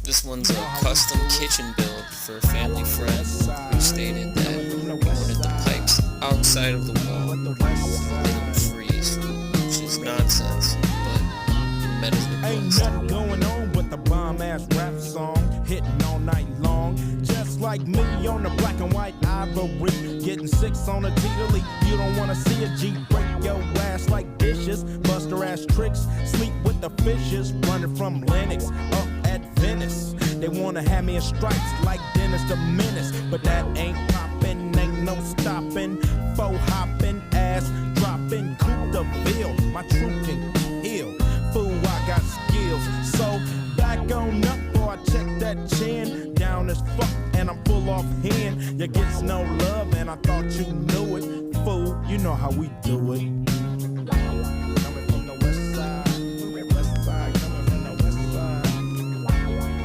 This one's a custom kitchen build for a family friend who stated that he wanted the pipes outside of the wall so they don't freeze, which is nonsense, but met his Ain't request. nothing going on but the bomb-ass rap song hitting all night long. Just like me on the black and white ivory, getting 6 on a T-League. You don't wanna see a G break your ass like dishes, buster ass tricks, sleep with the fishes, running from Lennox up at Venice. They wanna have me in stripes like Dennis the Menace, but that ain't poppin', ain't no stopping. Faux hopping, ass dropping, Coupe de Ville, my truth can heal. Fool, I got skills, so back on up or I check that chin. Down as fuck and I'm full off hand. You gets no love and I thought you knew it. Fool, you know how we do it.